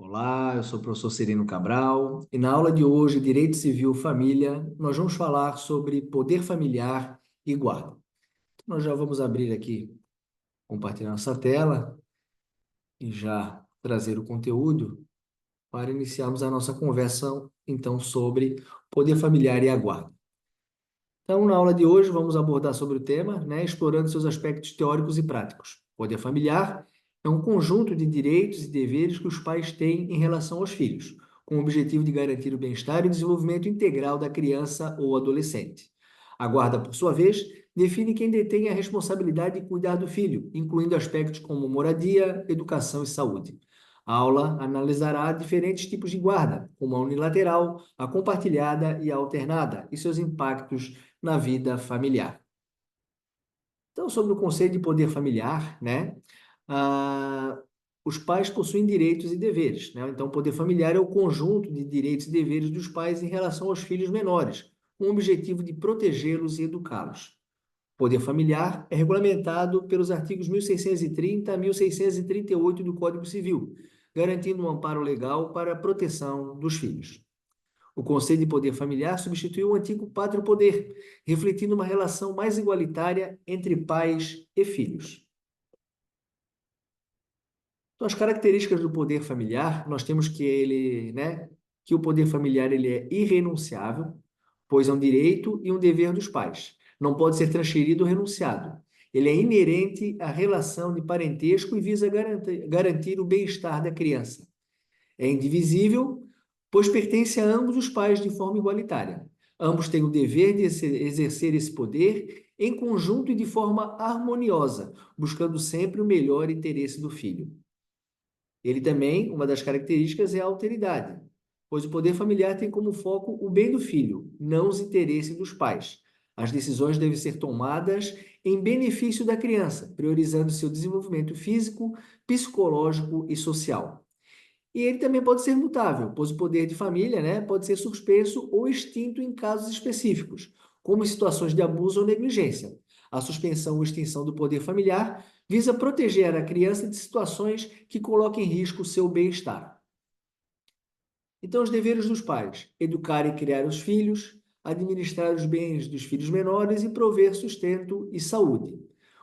Olá, eu sou o professor Sereno Cabral e na aula de hoje, Direito Civil Família, nós vamos falar sobre poder familiar e guarda. Nós já vamos abrir aqui, compartilhar nossa tela e já trazer o conteúdo para iniciarmos a nossa conversa, então, sobre poder familiar e a guarda. Então, na aula de hoje, vamos abordar sobre o tema, explorando seus aspectos teóricos e práticos. Poder familiar é um conjunto de direitos e deveres que os pais têm em relação aos filhos, com o objetivo de garantir o bem-estar e o desenvolvimento integral da criança ou adolescente. A guarda, por sua vez, define quem detém a responsabilidade de cuidar do filho, incluindo aspectos como moradia, educação e saúde. A aula analisará diferentes tipos de guarda, como a unilateral, a compartilhada e a alternada, e seus impactos na vida familiar. Então, sobre o conceito de poder familiar, ah, os pais possuem direitos e deveres, Então, o poder familiar é o conjunto de direitos e deveres dos pais em relação aos filhos menores, com o objetivo de protegê-los e educá-los. O poder familiar é regulamentado pelos artigos 1630 a 1638 do Código Civil, garantindo um amparo legal para a proteção dos filhos. O conceito de poder familiar substituiu o antigo pátrio-poder, refletindo uma relação mais igualitária entre pais e filhos. Então, as características do poder familiar, nós temos que o poder familiar ele é irrenunciável, pois é um direito e um dever dos pais. Não pode ser transferido ou renunciado. Ele é inerente à relação de parentesco e visa garantir o bem-estar da criança. É indivisível, pois pertence a ambos os pais de forma igualitária. Ambos têm o dever de exercer esse poder em conjunto e de forma harmoniosa, buscando sempre o melhor interesse do filho. Ele também, uma das características é a alteridade, pois o poder familiar tem como foco o bem do filho, não os interesses dos pais. As decisões devem ser tomadas em benefício da criança, priorizando seu desenvolvimento físico, psicológico e social. E ele também pode ser mutável, pois o poder de família, pode ser suspenso ou extinto em casos específicos, como em situações de abuso ou negligência. A suspensão ou extinção do poder familiar visa proteger a criança de situações que coloquem em risco o seu bem-estar. Então, os deveres dos pais: educar e criar os filhos, administrar os bens dos filhos menores e prover sustento e saúde.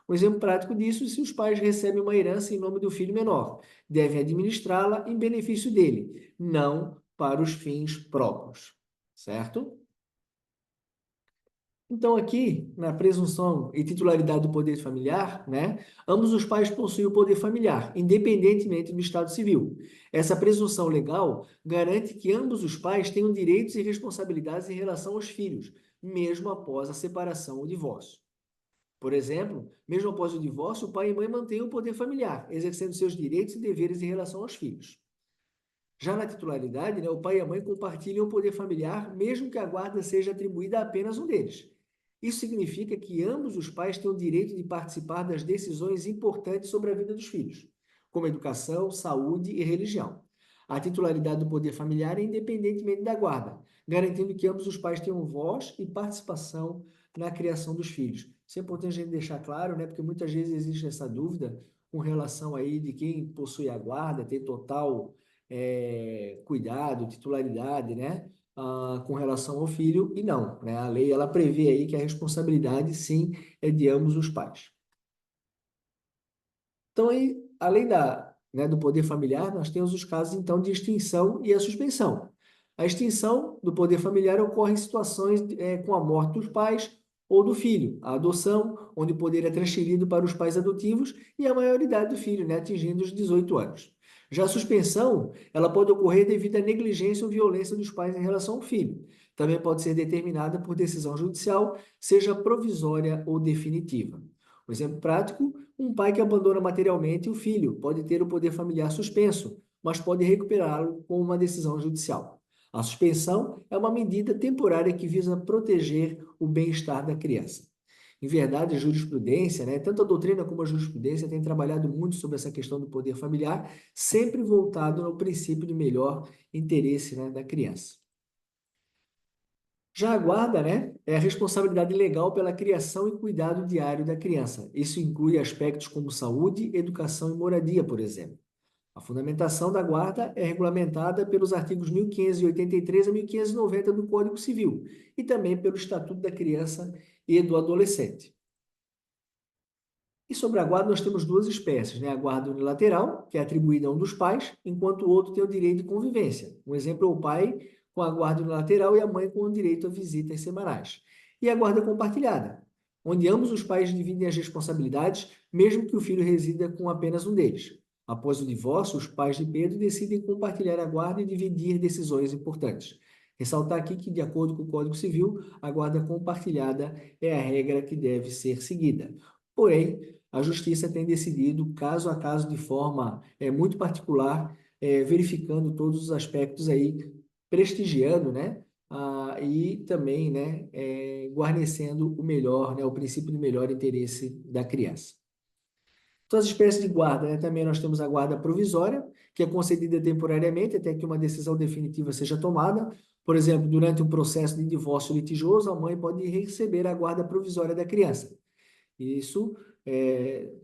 Um exemplo prático disso é se os pais recebem uma herança em nome do filho menor. Devem administrá-la em benefício dele, não para os fins próprios. Certo? Então, aqui, na presunção e titularidade do poder familiar, ambos os pais possuem o poder familiar, independentemente do estado civil. Essa presunção legal garante que ambos os pais tenham direitos e responsabilidades em relação aos filhos, mesmo após a separação ou divórcio. Por exemplo, mesmo após o divórcio, o pai e mãe mantêm o poder familiar, exercendo seus direitos e deveres em relação aos filhos. Já na titularidade, o pai e a mãe compartilham o poder familiar, mesmo que a guarda seja atribuída a apenas um deles. Isso significa que ambos os pais têm o direito de participar das decisões importantes sobre a vida dos filhos, como educação, saúde e religião. A titularidade do poder familiar é independentemente da guarda, garantindo que ambos os pais tenham voz e participação na criação dos filhos. Isso é importante a gente deixar claro, porque muitas vezes existe essa dúvida com relação aí de quem possui a guarda, ter total cuidado, titularidade, com relação ao filho, e não, A lei, ela prevê aí que a responsabilidade, sim, é de ambos os pais. Então, aí, além do poder familiar, nós temos os casos, então, de extinção e a suspensão. A extinção do poder familiar ocorre em situações com a morte dos pais ou do filho, a adoção, onde o poder é transferido para os pais adotivos e a maioridade do filho, atingindo os 18 anos. Já a suspensão, ela pode ocorrer devido à negligência ou violência dos pais em relação ao filho. Também pode ser determinada por decisão judicial, seja provisória ou definitiva. Um exemplo prático: um pai que abandona materialmente o filho pode ter o poder familiar suspenso, mas pode recuperá-lo com uma decisão judicial. A suspensão é uma medida temporária que visa proteger o bem-estar da criança. Em verdade, a jurisprudência, tanto a doutrina como a jurisprudência, têm trabalhado muito sobre essa questão do poder familiar, sempre voltado ao princípio do melhor interesse, da criança. Já a guarda, é a responsabilidade legal pela criação e cuidado diário da criança. Isso inclui aspectos como saúde, educação e moradia, por exemplo. A fundamentação da guarda é regulamentada pelos artigos 1583 a 1590 do Código Civil e também pelo Estatuto da Criança e do Adolescente. E sobre a guarda, nós temos duas espécies, né? A guarda unilateral, que é atribuída a um dos pais, enquanto o outro tem o direito de convivência. Um exemplo é o pai com a guarda unilateral e a mãe com o direito a visitas semanais. E a guarda compartilhada, onde ambos os pais dividem as responsabilidades, mesmo que o filho resida com apenas um deles. Após o divórcio, os pais de Pedro decidem compartilhar a guarda e dividir decisões importantes. Ressaltar aqui que, de acordo com o Código Civil, a guarda compartilhada é a regra que deve ser seguida. Porém, a Justiça tem decidido caso a caso de forma muito particular, verificando todos os aspectos aí, prestigiando, né? E também, né, guarnecendo o melhor, né, o princípio de melhor interesse da criança. Então, as espécies de guarda, né, também nós temos a guarda provisória, que é concedida temporariamente até que uma decisão definitiva seja tomada. Por exemplo, durante um processo de divórcio litigioso, a mãe pode receber a guarda provisória da criança. Isso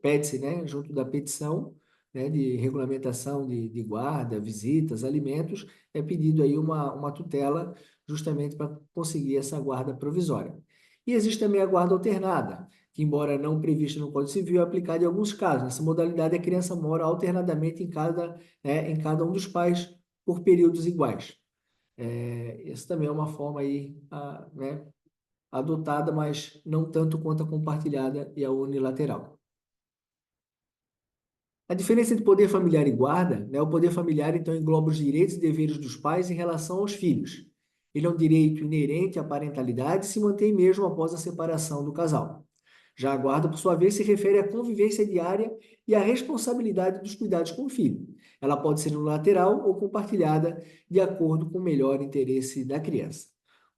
pede-se, né, junto da petição, né, de regulamentação de guarda, visitas, alimentos, é pedido aí uma tutela justamente para conseguir essa guarda provisória. E existe também a guarda alternada, que, embora não prevista no Código Civil, é aplicada em alguns casos. Nessa modalidade, a criança mora alternadamente em cada um dos pais por períodos iguais. Essa também é uma forma aí, né, adotada, mas não tanto quanto a compartilhada e a unilateral. A diferença entre poder familiar e guarda, né? O poder familiar, então, engloba os direitos e deveres dos pais em relação aos filhos. Ele é um direito inerente à parentalidade e se mantém mesmo após a separação do casal. Já a guarda, por sua vez, se refere à convivência diária e à responsabilidade dos cuidados com o filho. Ela pode ser unilateral ou compartilhada de acordo com o melhor interesse da criança.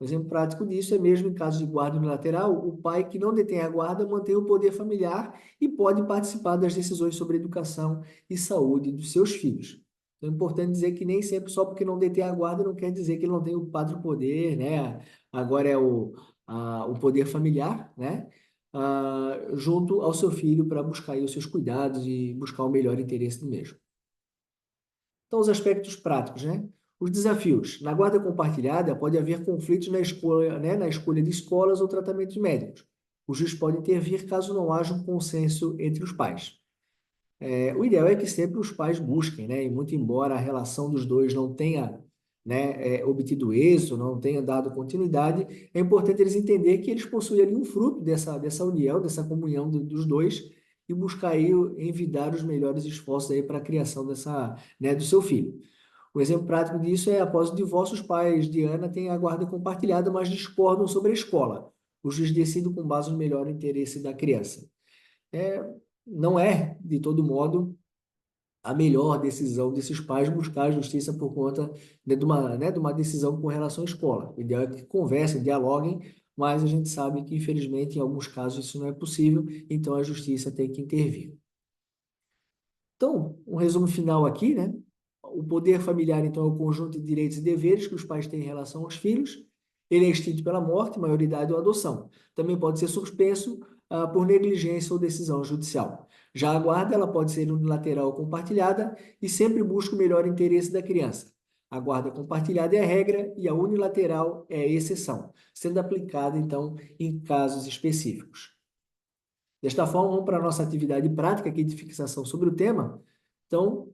Um exemplo prático disso é mesmo em caso de guarda unilateral, o pai que não detém a guarda mantém o poder familiar e pode participar das decisões sobre educação e saúde dos seus filhos. Então, é importante dizer que nem sempre só porque não detém a guarda não quer dizer que ele não tem o padre poder, né? Agora é o poder familiar, né? Junto ao seu filho para buscar aí os seus cuidados e buscar o melhor interesse do mesmo. Então, os aspectos práticos, né? Os desafios. Na guarda compartilhada, pode haver conflitos na escolha, né, na escolha de escolas ou tratamentos médicos. O juiz pode intervir caso não haja um consenso entre os pais. O ideal é que sempre os pais busquem, né? E muito embora a relação dos dois não tenha, né, obtido êxito, não tenha dado continuidade, é importante eles entenderem que eles possuem ali um fruto dessa união, dessa comunhão dos dois e buscar aí envidar os melhores esforços aí para a criação né, do seu filho. O exemplo prático disso é, após o divórcio, os pais de Ana têm a guarda compartilhada, mas discordam sobre a escola. O juiz decide com base no melhor interesse da criança. É, não é, de todo modo, a melhor decisão desses pais buscar a justiça por conta né, de uma decisão com relação à escola. O ideal é que conversem, dialoguem, mas a gente sabe que, infelizmente, em alguns casos isso não é possível, então a justiça tem que intervir. Então, um resumo final aqui, né? O poder familiar, então, é o conjunto de direitos e deveres que os pais têm em relação aos filhos. Ele é extinto pela morte, maioridade ou adoção. Também pode ser suspenso por negligência ou decisão judicial. Já a guarda, ela pode ser unilateral ou compartilhada e sempre busca o melhor interesse da criança. A guarda compartilhada é a regra e a unilateral é a exceção, sendo aplicada, então, em casos específicos. Desta forma, vamos para a nossa atividade prática aqui de fixação sobre o tema. Então,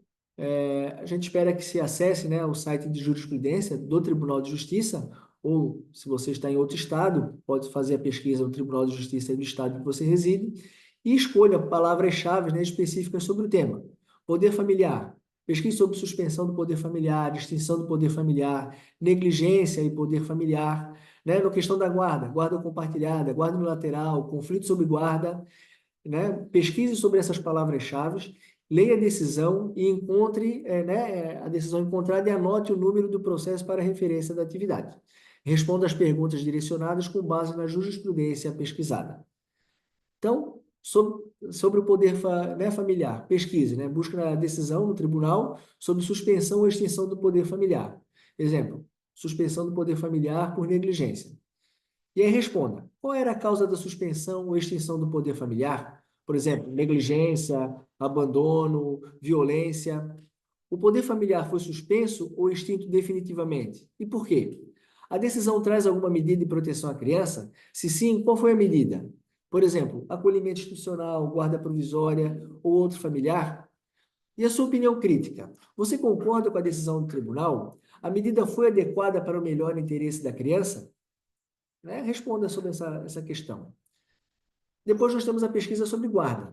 a gente espera que se acesse, né, o site de jurisprudência do Tribunal de Justiça, ou se você está em outro estado, pode fazer a pesquisa no Tribunal de Justiça do estado que você reside, e escolha palavras-chave, né, específicas sobre o tema. Poder familiar. Pesquise sobre suspensão do poder familiar, extinção do poder familiar, negligência e poder familiar, né? Na questão da guarda, guarda compartilhada, guarda unilateral, conflito sobre guarda, né? Pesquise sobre essas palavras-chave, leia a decisão e encontre, né, a decisão encontrada e anote o número do processo para referência da atividade. Responda às perguntas direcionadas com base na jurisprudência pesquisada. Então, sobre o poder né, familiar, pesquise, né? Busque na decisão no tribunal sobre suspensão ou extinção do poder familiar. Exemplo, suspensão do poder familiar por negligência. E aí responda, qual era a causa da suspensão ou extinção do poder familiar? Por exemplo, negligência, abandono, violência. O poder familiar foi suspenso ou extinto definitivamente? E por quê? A decisão traz alguma medida de proteção à criança? Se sim, qual foi a medida? Por exemplo, acolhimento institucional, guarda provisória ou outro familiar? E a sua opinião crítica? Você concorda com a decisão do tribunal? A medida foi adequada para o melhor interesse da criança? Né? Responda sobre essa questão. Depois nós temos a pesquisa sobre guarda.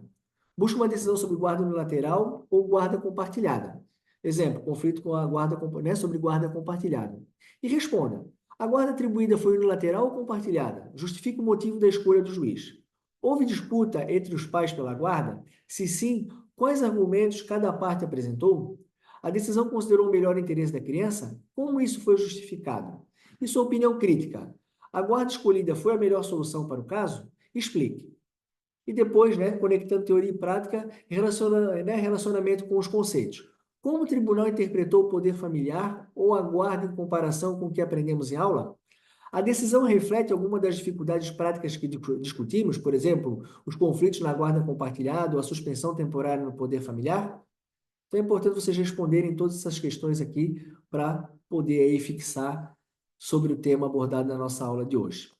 Busque uma decisão sobre guarda unilateral ou guarda compartilhada. Exemplo, conflito com a guarda, né, sobre guarda compartilhada. E responda: a guarda atribuída foi unilateral ou compartilhada? Justifique o motivo da escolha do juiz. Houve disputa entre os pais pela guarda? Se sim, quais argumentos cada parte apresentou? A decisão considerou o melhor interesse da criança? Como isso foi justificado? E sua opinião crítica? A guarda escolhida foi a melhor solução para o caso? Explique. E depois, né, conectando teoria e prática, relacionamento com os conceitos. Como o tribunal interpretou o poder familiar ou a guarda em comparação com o que aprendemos em aula? A decisão reflete alguma das dificuldades práticas que discutimos, por exemplo, os conflitos na guarda compartilhada ou a suspensão temporária no poder familiar? Então é importante vocês responderem todas essas questões aqui para poder aí fixar sobre o tema abordado na nossa aula de hoje.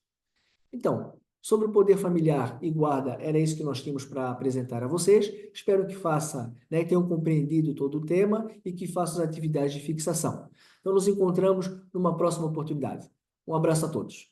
Então, sobre o poder familiar e guarda, era isso que nós tínhamos para apresentar a vocês. Espero que façam, né, tenham compreendido todo o tema e que façam as atividades de fixação. Então, nos encontramos numa próxima oportunidade. Um abraço a todos.